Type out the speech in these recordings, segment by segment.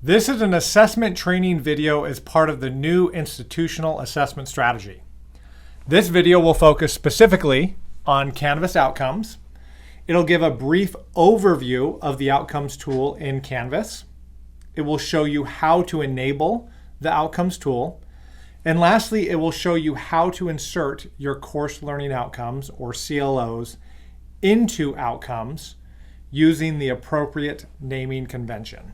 This is an assessment training video as part of the new institutional assessment strategy. This video will focus specifically on Canvas outcomes. It'll give a brief overview of the outcomes tool in Canvas. It will show you how to enable the outcomes tool. And lastly, it will show you how to insert your course learning outcomes, or CLOs, into outcomes using the appropriate naming convention.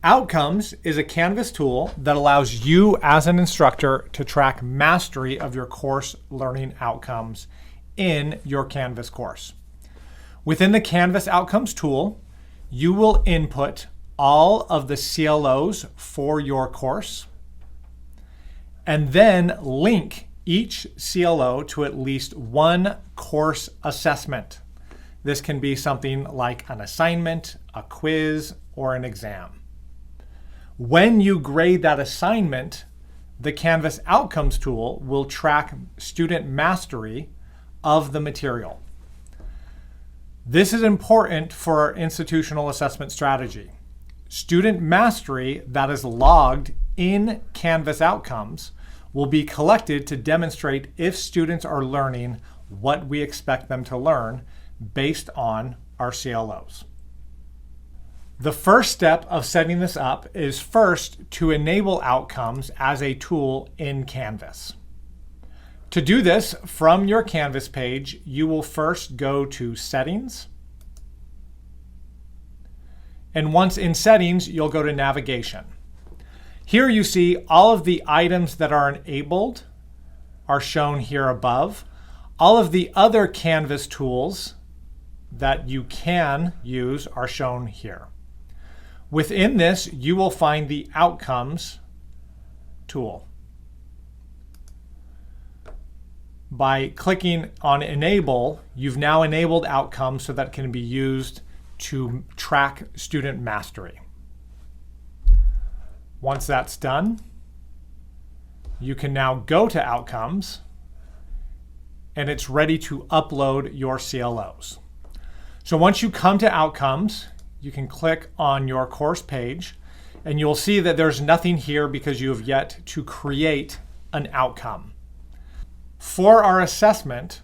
Outcomes is a Canvas tool that allows you as an instructor to track mastery of your course learning outcomes in your Canvas course. Within the Canvas outcomes tool, you will input all of the CLOs for your course and then link each CLO to at least one course assessment. This can be something like an assignment, a quiz, or an exam. When you grade that assignment, the Canvas Outcomes tool will track student mastery of the material. This is important for our institutional assessment strategy. Student mastery that is logged in Canvas Outcomes will be collected to demonstrate if students are learning what we expect them to learn based on our CLOs. The first step of setting this up is first to enable outcomes as a tool in Canvas. To do this, from your Canvas page, you will first go to Settings. And once in Settings, you'll go to Navigation. Here you see all of the items that are enabled are shown here above. All of the other Canvas tools that you can use are shown here. Within this, you will find the Outcomes tool. By clicking on Enable, you've now enabled outcomes so that it can be used to track student mastery. Once that's done, you can now go to Outcomes, and it's ready to upload your CLOs. So once you come to Outcomes, you can click on your course page, and you'll see that there's nothing here because you have yet to create an outcome. For our assessment,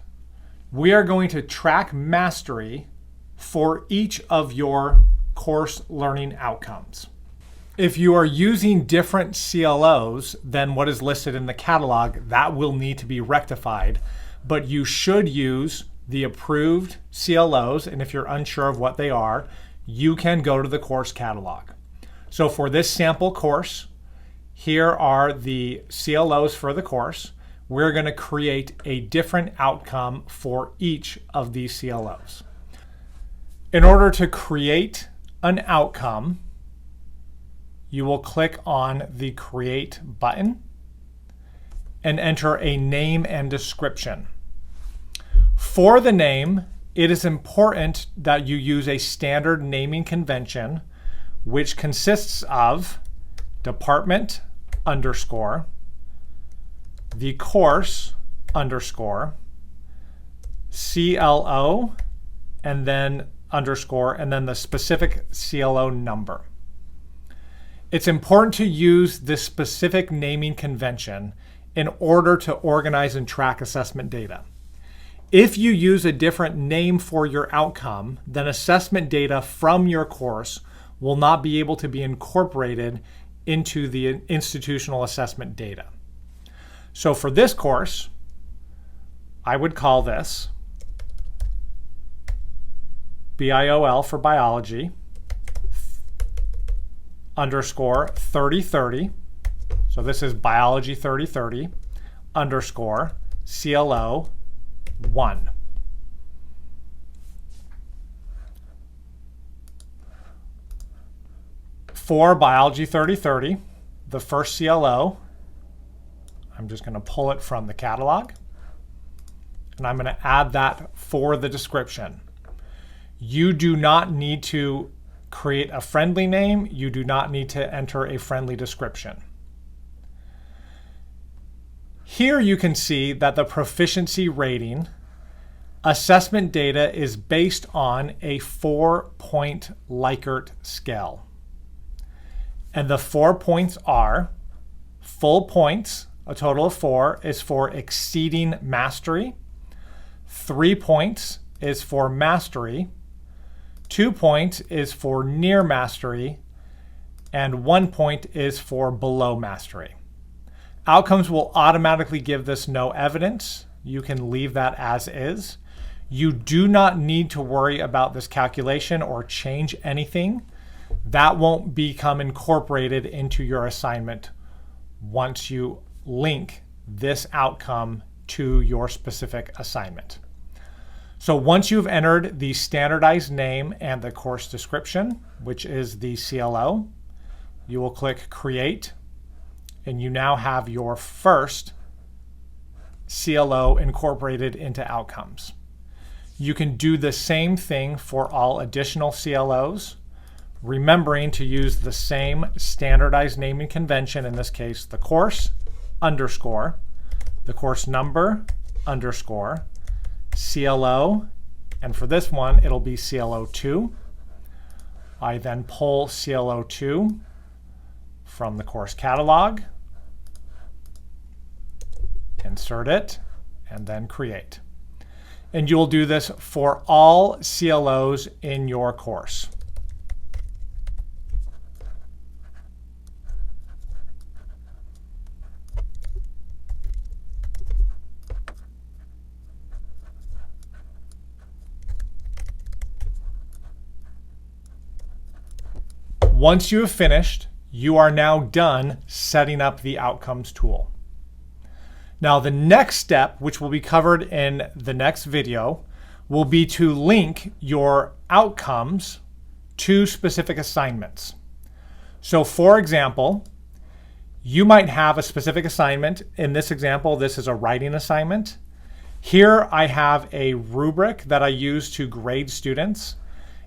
we are going to track mastery for each of your course learning outcomes. If you are using different CLOs than what is listed in the catalog, that will need to be rectified, but you should use the approved CLOs, and if you're unsure of what they are, you can go to the course catalog. So for this sample course, here are the CLOs for the course. We're going to create a different outcome for each of these CLOs. In order to create an outcome, you will click on the Create button and enter a name and description. For the name, it is important that you use a standard naming convention, which consists of department underscore, the course underscore, CLO, and then underscore, and then the specific CLO number. It's important to use this specific naming convention in order to organize and track assessment data. If you use a different name for your outcome, then assessment data from your course will not be able to be incorporated into the institutional assessment data. So for this course, I would call this BIOL for biology underscore 3030. So this is biology 3030 underscore CLO 1. For biology 3030, the first CLO, I'm just going to pull it from the catalog, and I'm going to add that for the description. You do not need to create a friendly name. You do not need to enter a friendly description. Here you can see that the proficiency rating assessment data is based on a 4-point Likert scale. And the 4 points are full points, a total of 4, is for exceeding mastery. 3 points is for mastery. 2 points is for near mastery. And 1 point is for below mastery. Outcomes will automatically give this no evidence. You can leave that as is. You do not need to worry about this calculation or change anything. That won't become incorporated into your assignment once you link this outcome to your specific assignment. So once you've entered the standardized name and the course description, which is the CLO, you will click Create, and you now have your first CLO incorporated into Outcomes. You can do the same thing for all additional CLOs, remembering to use the same standardized naming convention, in this case, the course underscore, the course number underscore, CLO, and for this one, it'll be CLO2. I then pull CLO2 from the course catalog, insert it, and then create. And you'll do this for all CLOs in your course. Once you have finished, you are now done setting up the Outcomes tool. Now, the next step, which will be covered in the next video, will be to link your outcomes to specific assignments. So for example, you might have a specific assignment. In this example, this is a writing assignment. Here I have a rubric that I use to grade students.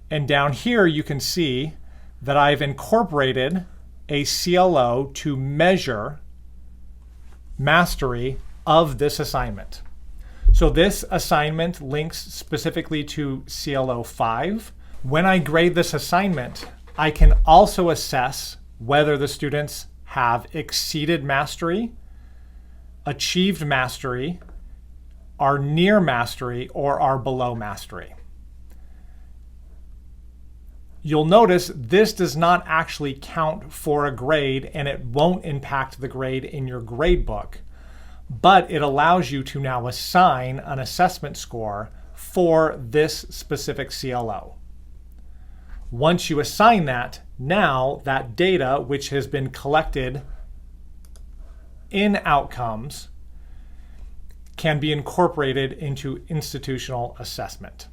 And down here you can see that I've incorporated a CLO to measure mastery of this assignment. So this assignment links specifically to CLO 5. When I grade this assignment, I can also assess whether the students have exceeded mastery, achieved mastery, are near mastery, or are below mastery. You'll notice this does not actually count for a grade, and it won't impact the grade in your grade book, but it allows you to now assign an assessment score for this specific CLO. Once you assign that, now that data, which has been collected in Outcomes, can be incorporated into institutional assessment.